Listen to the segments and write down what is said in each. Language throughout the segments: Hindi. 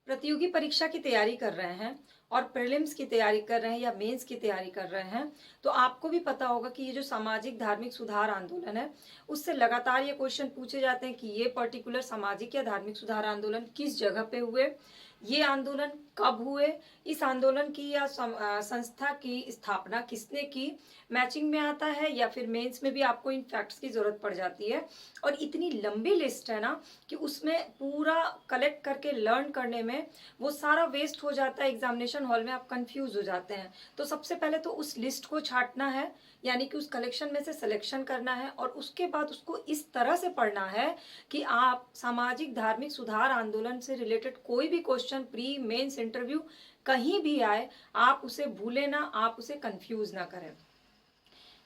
प्रतियोगी परीक्षा की तैयारी कर रहे हैं और प्रीलिम्स की तैयारी कर रहे हैं या मेंस की तैयारी कर रहे हैं तो आपको भी पता होगा कि ये जो सामाजिक धार्मिक सुधार आंदोलन है उससे लगातार ये क्वेश्चन पूछे जाते हैं कि ये पर्टिकुलर सामाजिक या धार्मिक सुधार आंदोलन किस जगह पे हुए, ये आंदोलन कब हुए, इस आंदोलन की या संस्था की स्थापना किसने की, मैचिंग में आता है या फिर मेंस में भी आपको इन फैक्ट्स की जरूरत पड़ जाती है। और इतनी लंबी लिस्ट है ना कि उसमें पूरा कलेक्ट करके लर्न करने में वो सारा वेस्ट हो जाता है, एग्जामिनेशन हॉल में आप कंफ्यूज हो जाते हैं। तो सबसे पहले तो उस लिस्ट को छांटना है, यानी कि उस कलेक्शन में से सिलेक्शन करना है और उसके बाद उसको इस तरह से पढ़ना है कि आप सामाजिक धार्मिक सुधार आंदोलन से रिलेटेड कोई भी क्वेश्चन प्री मेंस इंटरव्यू कहीं भी आए आप उसे भूले ना, आप उसे कंफ्यूज ना करें।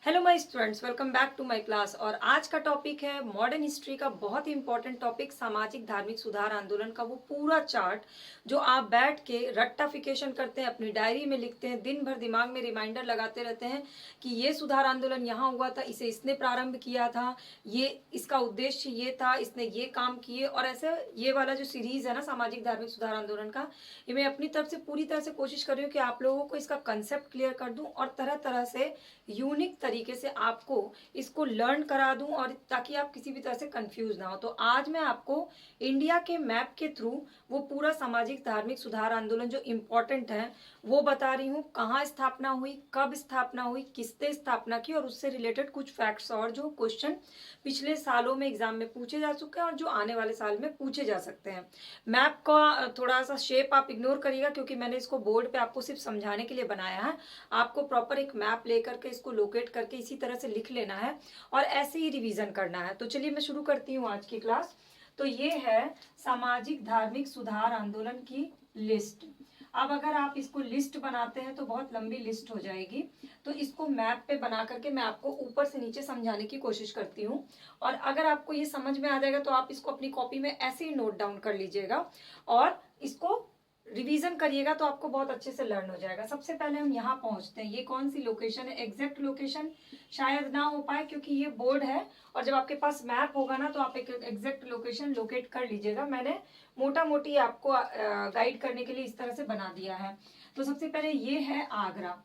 Hello my students, welcome back to my class. और आज का टॉपिक है मॉडर्न हिस्ट्री का बहुत ही इंपॉर्टेंट टॉपिक, सामाजिक धार्मिक सुधार आंदोलन का वो पूरा चार्ट जो आप बैठ के रट्टाफिकेशन करते हैं, अपनी डायरी में लिखते हैं, दिन भर दिमाग में रिमाइंडर लगाते रहते हैं कि ये सुधार आंदोलन यहाँ हुआ था, इसे इसने प्रारंभ किया था, ये इसका उद्देश्य ये था, इसने ये काम किए। और ऐसे ये वाला जो सीरीज है ना सामाजिक धार्मिक सुधार आंदोलन का, ये मैं अपनी तरफ से पूरी तरह से कोशिश कर रही हूँ कि आप लोगों को इसका कंसेप्ट क्लियर कर दूं और तरह तरह से यूनिक तरीके से आपको इसको लर्न करा दूं और ताकि आप किसी भी तरह से कंफ्यूज ना हो। तो आज मैं आपको इंडिया के मैप के थ्रू वो पूरा सामाजिक धार्मिक सुधार आंदोलन जो इम्पोर्टेंट है वो बता रही हूँ, कहाँ स्थापना हुई, कब स्थापना हुई, किसने स्थापना की और उससे रिलेटेड कुछ फैक्ट्स और जो क्वेश्चन पिछले सालों में एग्जाम में पूछे जा चुके हैं और जो आने वाले साल में पूछे जा सकते हैं। मैप का थोड़ा सा शेप आप इग्नोर करिएगा क्योंकि मैंने इसको बोर्ड पे आपको सिर्फ समझाने के लिए बनाया है। आपको प्रॉपर एक मैप लेकर के इसको लोकेट करके इसी तरह से लिख लेना है और ऐसे ही रिवीजन करना है। तो चलिए मैं शुरू करती हूँ आज की क्लास। तो ये है सामाजिक धार्मिक सुधार आंदोलन की लिस्ट। अब अगर आप इसको लिस्ट बनाते हैं तो बहुत लंबी लिस्ट हो जाएगी, तो इसको मैप पे बना करके मैं आपको ऊपर से नीचे समझाने की कोशिश करती हूँ। और अगर आपको ये समझ में आ जाएगा तो आप इसको अपनी कॉपी में ऐसे ही नोट डाउन कर लीजिएगा और इसको रिवीजन करिएगा तो आपको बहुत अच्छे से लर्न हो जाएगा। सबसे पहले हम यहाँ पहुंचते हैं। ये कौन सी लोकेशन है, एग्जैक्ट लोकेशन शायद ना हो पाए क्योंकि ये बोर्ड है और जब आपके पास मैप होगा ना तो आप एक एग्जैक्ट लोकेशन लोकेट कर लीजिएगा। मैंने मोटा मोटी आपको गाइड करने के लिए इस तरह से बना दिया है। तो सबसे पहले ये है आगरा,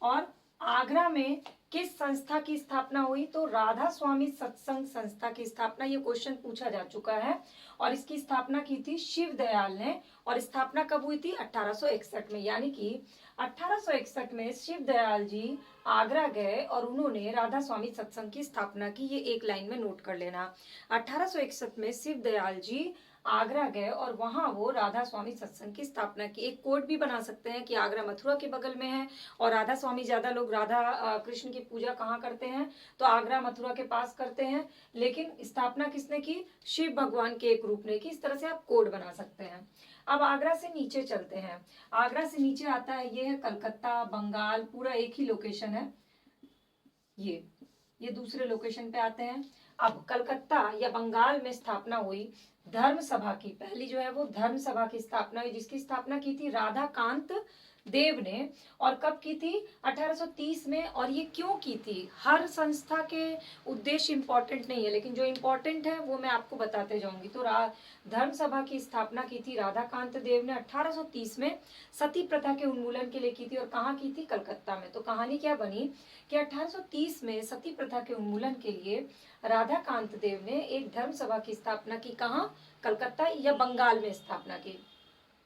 और आगरा में किस संस्था की स्थापना हुई, तो राधा स्वामी सत्संग संस्था की स्थापना। ये क्वेश्चन पूछा जा चुका है और इसकी स्थापना की थी शिव दयाल ने। और स्थापना कब हुई थी, 1861 में। यानी कि 1861 में शिव दयाल जी आगरा गए और उन्होंने राधा स्वामी सत्संग की स्थापना की। ये एक लाइन में नोट कर लेना। 1861 में शिव दयाल जी आगरा गए और वहां वो राधा स्वामी सत्संग की स्थापना की। एक कोड भी बना सकते हैं कि आगरा मथुरा के बगल में है और राधा स्वामी ज्यादा लोग राधा कृष्ण की पूजा कहाँ करते हैं, तो आगरा मथुरा के पास करते हैं। लेकिन स्थापना किसने की, शिव भगवान के एक रूप ने की। इस तरह से आप कोड बना सकते हैं। अब आगरा से नीचे चलते हैं। आगरा से नीचे आता है, ये है कलकत्ता, बंगाल, पूरा एक ही लोकेशन है। ये दूसरे लोकेशन पे आते हैं। अब कलकत्ता या बंगाल में स्थापना हुई धर्म सभा की। पहली जो है वो धर्म सभा की स्थापना हुई जिसकी स्थापना की थी राधा कांत देव ने। और कब की थी, 1830 में। और ये क्यों की थी, हर संस्था के उद्देश्य इंपॉर्टेंट नहीं है लेकिन जो इंपॉर्टेंट है वो मैं आपको बताते जाऊंगी। तो धर्म सभा की स्थापना की थी राधा कांत देव ने 1830 में। सती प्रथा के उन्मूलन के लिए की थी और कहाँ की थी, कलकत्ता में। तो कहानी क्या बनी कि 1830 में सती प्रथा के उन्मूलन के लिए राधा कांत देव ने एक धर्म सभा की स्थापना की। कहाँ, कलकत्ता या बंगाल में स्थापना की।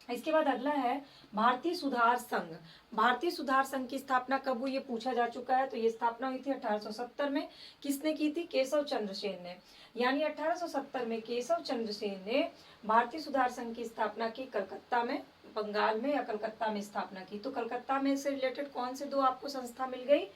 इसके बाद अगला है भारतीय सुधार संघ। भारतीय सुधार संघ की स्थापना कब हुई ये पूछा जा चुका है। तो ये स्थापना हुई थी 1870 में। किसने की थी, केशव चंद्र सेन ने। यानी 1870 में केशव चंद्र सेन ने भारतीय सुधार संघ की स्थापना की कलकत्ता में, बंगाल में या कलकत्ता में स्थापना की। तो कलकत्ता में से रिलेटेड कौन से दो आपको संस्था मिल गई,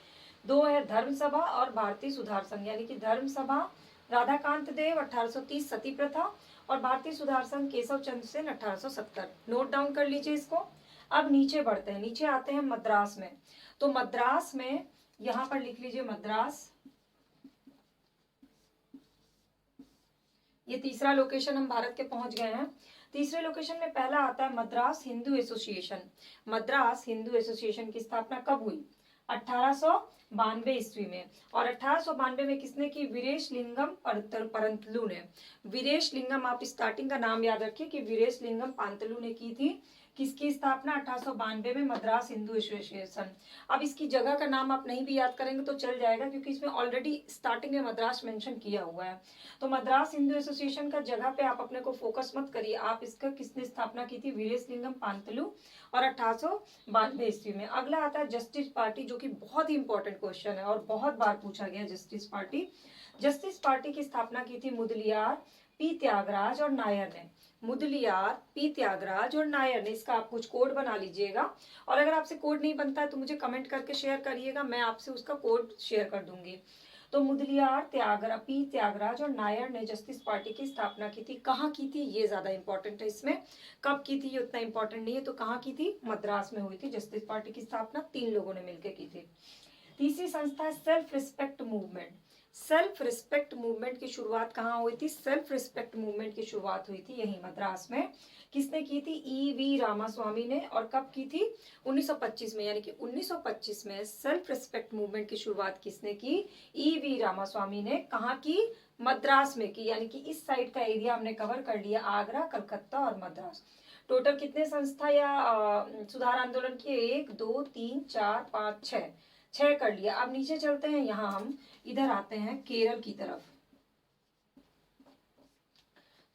दो है धर्म सभा और भारतीय सुधार संघ। यानी कि धर्म सभा राधाकांत देव 1830 सती प्रथा और भारतीय सुधार संघ केशव चंद्र सेन 1870। नोट डाउन कर लीजिए इसको। अब नीचे बढ़ते हैं, नीचे आते हैं मद्रास में। तो मद्रास में यहां पर लिख लीजिए मद्रास, ये तीसरा लोकेशन हम भारत के पहुंच गए हैं। तीसरे लोकेशन में पहला आता है मद्रास हिंदू एसोसिएशन। मद्रास हिंदू एसोसिएशन की स्थापना कब हुई, 1800 ईस्वी में। और 1892 में किसने की? वीरेश लिंगम पंतलु ने। वीरेश लिंगम, आप स्टार्टिंग का नाम याद रखिए कि वीरेश लिंगम पंतलु ने की थी। किसकी स्थापना? 1892 में मद्रास हिंदू एसोसिएशन। अब इसकी जगह का नाम आप नहीं भी याद करेंगे तो चल जाएगा, क्योंकि इसमें ऑलरेडी स्टार्टिंग में मद्रास मेंशन किया हुआ है। तो मद्रास हिंदू एसोसिएशन का जगह पे आप अपने को फोकस मत करिए, आप इसका किसने स्थापना की थी? वीरेश लिंगम पंतलु, और 1892 ईस्वी में। अगला आता है जस्टिस पार्टी, जो कि बहुत ही इंपॉर्टेंट क्वेश्चन है और बहुत बार पूछा गया। जस्टिस पार्टी, जस्टिस पार्टी की स्थापना की थी मुदलियार, पी त्यागराज और नायर ने। मुदलियार, पी त्यागराज और नायर ने। इसका आप कुछ कोड बना लीजिएगा, और अगर आपसे कोड नहीं बनता है तो मुझे कमेंट करके शेयर करिएगा, मैं आपसे उसका कोड शेयर कर दूंगी। तो मुदलियार, पी त्यागराज और नायर ने जस्टिस पार्टी की स्थापना की थी। कहाँ की थी? ये ज्यादा इंपॉर्टेंट है इसमें। कब की थी ये उतना इंपॉर्टेंट नहीं है। तो कहाँ की थी? मद्रास में हुई थी जस्टिस पार्टी की स्थापना, 3 लोगों ने मिलकर की थी। तीसरी संस्था है self respect movement. Self respect movement की शुरुआत कहाँ हुई थी? सेल्फ रिस्पेक्ट मूवमेंट की शुरुआत हुई थी यही मद्रास में। किसने की थी? ई.वी. रामास्वामी ने। और कब की थी? 1925 में। यानी कि 1925 में सेल्फ रिस्पेक्ट मूवमेंट की शुरुआत किसने की? ई.वी. रामास्वामी ने। कहाँ की? मद्रास में की। यानी कि इस साइड का एरिया हमने कवर कर लिया, आगरा, कलकत्ता और मद्रास। टोटल कितने संस्था या सुधार आंदोलन किए? 1 2 3 4 5 6 कर लिया। अब नीचे चलते हैं, यहाँ हम इधर आते हैं केरल की तरफ।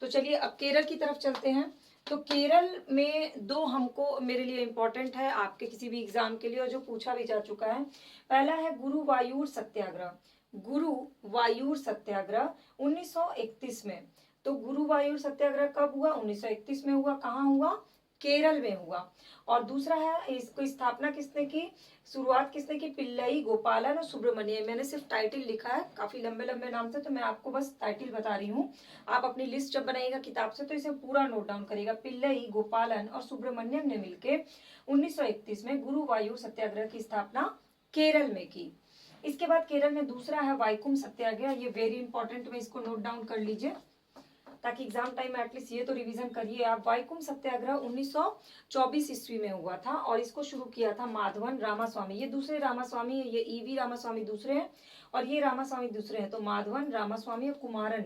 तो चलिए अब केरल की तरफ चलते हैं। तो केरल में 2 हमको मेरे लिए इंपॉर्टेंट है आपके किसी भी एग्जाम के लिए, और जो पूछा भी जा चुका है। पहला है गुरुवायूर सत्याग्रह। गुरुवायूर सत्याग्रह 1931 में। तो गुरुवायूर सत्याग्रह कब हुआ? 1931 में हुआ। कहाँ हुआ? केरल में हुआ। और दूसरा है, इसको स्थापना किसने की? शुरुआत किसने की? पिल्लई गोपालन और सुब्रमण्यम। मैंने सिर्फ टाइटल लिखा है, काफी लंबे लंबे नाम थे, तो मैं आपको बस टाइटल बता रही हूँ। आप अपनी लिस्ट जब बनाइएगा किताब से तो इसे पूरा नोट डाउन करिएगा। पिल्लई गोपालन और सुब्रमण्यम ने मिलकर 1931 में गुरुवायूर सत्याग्रह की स्थापना केरल में की। इसके बाद केरल में दूसरा है वाइकुम सत्याग्रह। ये वेरी इंपॉर्टेंट, में इसको नोट डाउन कर लीजिए ताकि एग्जाम टाइम में एटलीस्ट ये तो रिवीजन करिए आप। वाइकुम सत्याग्रह 1924 ईस्वी में हुआ था, और इसको शुरू किया था माधवन रामास्वामी। ये दूसरे रामास्वामी है, ये ई.वी. रामास्वामी दूसरे हैं और ये रामास्वामी दूसरे हैं। तो माधवन रामास्वामी और कुमारन,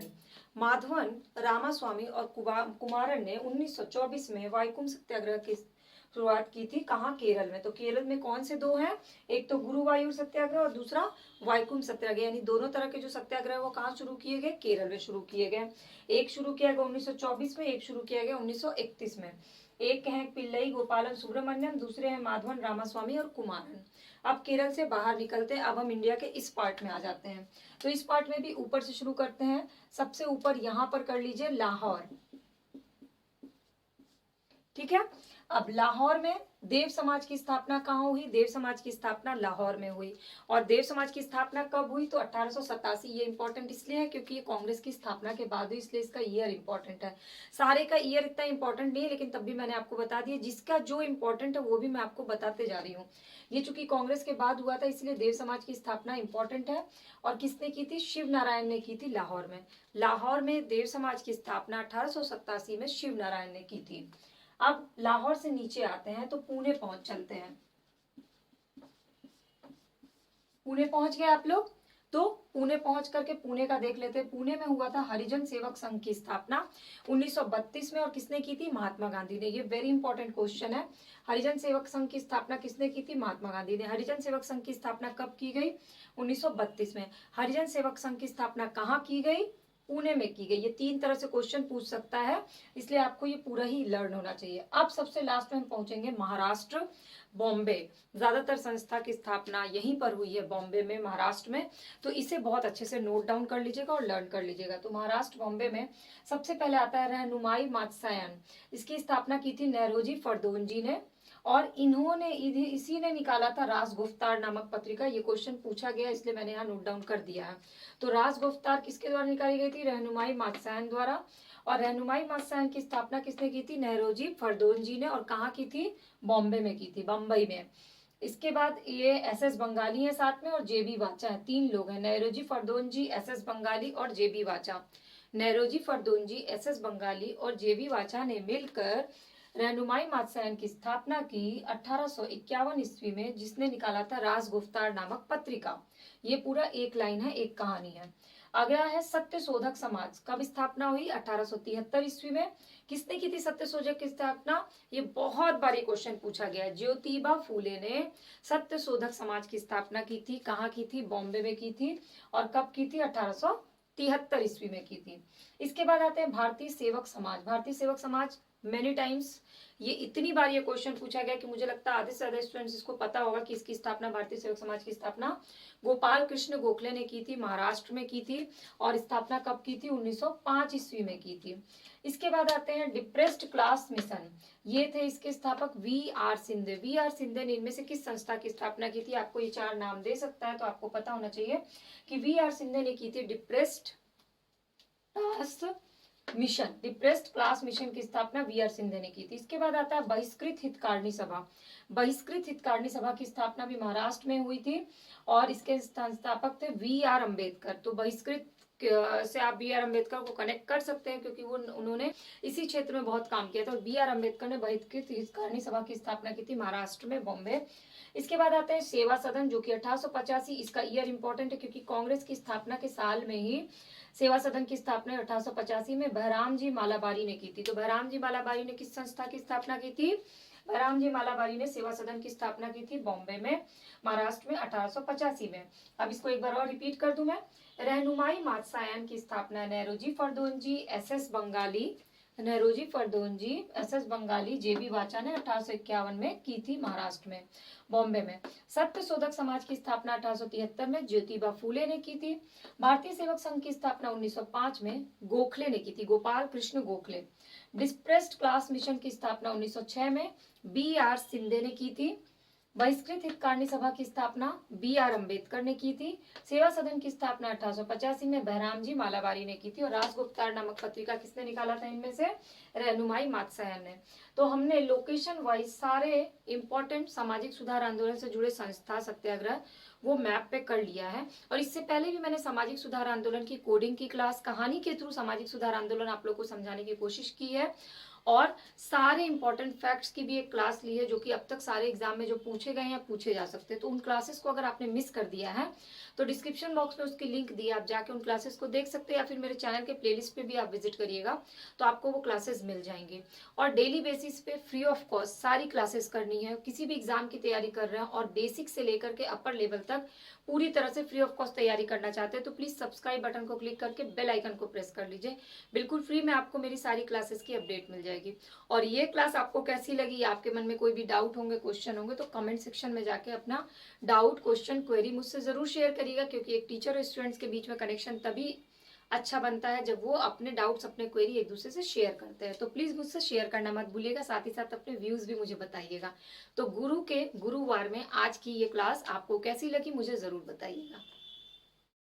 माधवन रामास्वामी और कुमारन ने 1924 में वाइकुम सत्याग्रह की शुरुआत की थी। कहाँ? केरल में। तो केरल में कौन से 2 हैं? एक तो गुरुवायूर सत्याग्रह और दूसरा वाइकुम सत्याग्रह। यानी दोनों तरह के जो सत्याग्रह वो कहाँ शुरू किए गए? केरल में शुरू किए गए। एक शुरू किया गया 1924 में, एक शुरू किया गया 1931 में। एक हैं पिल्लई गोपालन सुब्रमण्यम, दूसरे हैं माधवन रामास्वामी और कुमारन। अब केरल से बाहर निकलते हैं, अब हम इंडिया के इस पार्ट में आ जाते हैं। तो इस पार्ट में भी ऊपर से शुरू करते हैं। सबसे ऊपर यहाँ पर कर लीजिए लाहौर। ठीक है। अब लाहौर में देव समाज की स्थापना कहाँ हुई? देव समाज की स्थापना लाहौर में हुई। और देव समाज की स्थापना कब हुई? तो 1887। ये इंपॉर्टेंट इसलिए है क्योंकि ये कांग्रेस की स्थापना के बाद हुई, इसलिए इसका ईयर इंपॉर्टेंट है। सारे का ईयर इतना इंपॉर्टेंट नहीं है, लेकिन तब भी मैंने आपको बता दिया। जिसका जो इंपॉर्टेंट है वो भी मैं आपको बताते जा रही हूँ। ये चूंकि कांग्रेस के बाद हुआ था इसलिए देव समाज की स्थापना इंपॉर्टेंट है। और किसने की थी? शिव नारायण ने की थी लाहौर में। लाहौर में देव समाज की स्थापना 1887 में शिव नारायण ने की थी। अब लाहौर से नीचे आते हैं तो पुणे पहुंच चलते हैं। पुणे पहुंच गए आप लोग? तो पुणे पहुंच करके पुणे का देख लेते हैं। पुणे में हुआ था हरिजन सेवक संघ की स्थापना 1932 में। और किसने की थी? महात्मा गांधी ने। ये वेरी इंपॉर्टेंट क्वेश्चन है। हरिजन सेवक संघ की स्थापना किसने की थी? महात्मा गांधी ने। हरिजन सेवक संघ की स्थापना कब की गई? 1932 में। हरिजन सेवक संघ की स्थापना कहाँ की गई? पुणे में की गई। ये 3 तरह से क्वेश्चन पूछ सकता है, इसलिए आपको ये पूरा ही लर्न होना चाहिए। अब सबसे लास्ट में हम पहुंचेंगे महाराष्ट्र, बॉम्बे। ज्यादातर संस्था की स्थापना यहीं पर हुई है, बॉम्बे में, महाराष्ट्र में। तो इसे बहुत अच्छे से नोट डाउन कर लीजिएगा और लर्न कर लीजिएगा। तो महाराष्ट्र बॉम्बे में सबसे पहले आता है रहनुमाई मात्स्यायन। इसकी स्थापना की थी नेरोजी फरदोंजी ने। और इन्होंने इसी ने निकाला था राजगुफ्तार नामक पत्रिका। ये क्वेश्चन पूछा गया इसलिए मैंने यहाँ नोट डाउन कर दिया है। तो राजगुफ्तार किसके द्वारा निकाली गई थी? रहनुमाई मात्स्यायन द्वारा। और रहनुमाई मात्स्यायन की स्थापना किसने की थी? नेरोजी फरदोंजी ने। और कहाँ की थी? बॉम्बे में की थी, बम्बई में। इसके बाद ये एस.एस. बंगाली है साथ में, और जे.बी. वाचा है। 3 लोग हैं, नेरोजी फरदोंजी, एस.एस. बंगाली और जे.बी. वाचा। नेरोजी फरदोंजी, एस.एस. बंगाली और जे.बी. वाचा ने मिलकर रहनुमाई मात्स्यायन की स्थापना की 1851 ईस्वी में, जिसने निकाला था राजगुफ्तार नामक पत्रिका। ये पूरा एक लाइन है, एक कहानी है। अगला है सत्य शोधक समाज, कब स्थापना हुई? 1873 ईस्वी में। किसने की थी सत्य शोधक की स्थापना? ये बहुत बारी क्वेश्चन पूछा गया है। ज्योतिबा फूले ने सत्य शोधक समाज की स्थापना की थी। कहाँ की थी? बॉम्बे में की थी। और कब की थी? 1873 ईस्वी में की थी। इसके बाद आते हैं भारतीय सेवक समाज। भारतीय सेवक समाज मेनी टाइम्स, ये इतनी बार ये क्वेश्चन पूछा गया कि मुझे लगता है आधे से ज्यादा स्टूडेंट्स इसको पता होगा कि इसकी स्थापना, भारतीय सेवक समाज की स्थापना गोपाल कृष्ण गोखले ने की थी, महाराष्ट्र में की थी। और स्थापना कब की थी? 1905 ईस्वी में की थी। इसके बाद आते हैं डिप्रेस्ड क्लास मिशन। ये थे इसके स्थापक V R Shinde. V R Shinde ने इनमें से किस संस्था की स्थापना की थी? आपको ये 4 नाम दे सकता है, तो आपको पता होना चाहिए कि वी आर सिंधे ने की थी depressed class mission. Depressed class mission की स्थापना वी आर सिंधे ने की थी। इसके बाद आता है बहिष्कृत हितकारिणी सभा। बहिष्कृत हितकारिणी सभा की स्थापना भी महाराष्ट्र में हुई थी और इसके संस्थापक थे वी आर अम्बेडकर। तो बहिष्कृत से आप बी आर अम्बेडकर को कनेक्ट कर सकते हैं क्योंकि वो उन्होंने इसी क्षेत्र में बहुत काम किया था। और बी आर अम्बेडकर ने बहिष्कृत हितकारिणी सभा की स्थापना की थी महाराष्ट्र में, बॉम्बे। इसके बाद आते हैं सेवा सदन, जो कि 1885, इसका ईयर इंपॉर्टेंट है क्योंकि कांग्रेस की स्थापना के साल में ही सेवा सदन की स्थापना 1885 में बहराम जी मालाबारी ने की थी। तो बहराम जी मालाबारी ने किस संस्था की स्थापना की थी? बहराम जी मालाबारी ने सेवा सदन की स्थापना की थी बॉम्बे में, महाराष्ट्र में 1885 में। अब इसको एक बार और रिपीट कर दूं मैं। रहनुमाई मात्स्यायन की स्थापना नेरोजी फरदोंजी एस एस बंगाली, नेरोजी फरदोंजी एस एस बंगाली, जेबी वाचा ने 1851 में की थी महाराष्ट्र में, बॉम्बे में। सत्य शोधक समाज की स्थापना 1873 में ज्योतिबा फूले ने की थी। भारतीय सेवक संघ की स्थापना 1905 में गोखले ने की थी, Gopal Krishna Gokhale. Depressed class mission की स्थापना 1906 में बी आर सिंधे ने की थी। बहिष्कृत हितकारिणी सभा की स्थापना बी आर अम्बेडकर ने की थी। सेवा सदन की स्थापना 1885 में बहराम जी मालाबारी ने की थी। और राजगुप्तार नामक पत्रिका किसने निकाला था इनमें से? रहनुमाई मात्स्यायन ने। तो हमने लोकेशन वाइज सारे इंपॉर्टेंट सामाजिक सुधार आंदोलन से जुड़े संस्था सत्याग्रह वो मैप पे कर लिया है। और इससे पहले भी मैंने सामाजिक सुधार आंदोलन की कोडिंग की क्लास, कहानी के थ्रू सामाजिक सुधार आंदोलन आप लोग को समझाने की कोशिश की है। और सारे इंपॉर्टेंट फैक्ट्स की भी एक क्लास ली है जो कि अब तक सारे एग्जाम में जो पूछे गए हैं पूछे जा सकते हैं। तो उन क्लासेस को अगर आपने मिस कर दिया है तो डिस्क्रिप्शन बॉक्स में उसकी लिंक दी है, आप जाके उन क्लासेस को देख सकते हैं, या फिर मेरे चैनल के प्लेलिस्ट पे भी आप विजिट करिएगा तो आपको वो क्लासेस मिल जाएंगे। और डेली बेसिस पे फ्री ऑफ कॉस्ट सारी क्लासेस करनी है। किसी भी एग्जाम की तैयारी कर रहे हैं और बेसिक से लेकर के अपर लेवल तक पूरी तरह से फ्री ऑफ कॉस्ट तैयारी करना चाहते हैं तो प्लीज सब्सक्राइब बटन को क्लिक करके बेल आइकन को प्रेस कर लीजिए। बिल्कुल फ्री में आपको मेरी सारी क्लासेस की अपडेट मिल जाएगी। और ये क्लास आपको कैसी लगी, आपके मन में कोई भी डाउट होंगे, क्वेश्चन होंगे, तो कमेंट सेक्शन में जाके अपना डाउट, क्वेश्चन, क्वेरी मुझसे जरूर शेयर करिएगा क्योंकि एक टीचर और स्टूडेंट्स के बीच में कनेक्शन तभी अच्छा बनता है जब वो अपने डाउट्स, अपने क्वेरी एक दूसरे से शेयर करते हैं। तो प्लीज मुझसे शेयर करना मत भूलिएगा, साथ ही साथ अपने व्यूज भी मुझे बताइएगा। तो गुरुवार में आज की ये क्लास आपको कैसी लगी मुझे जरूर बताइएगा।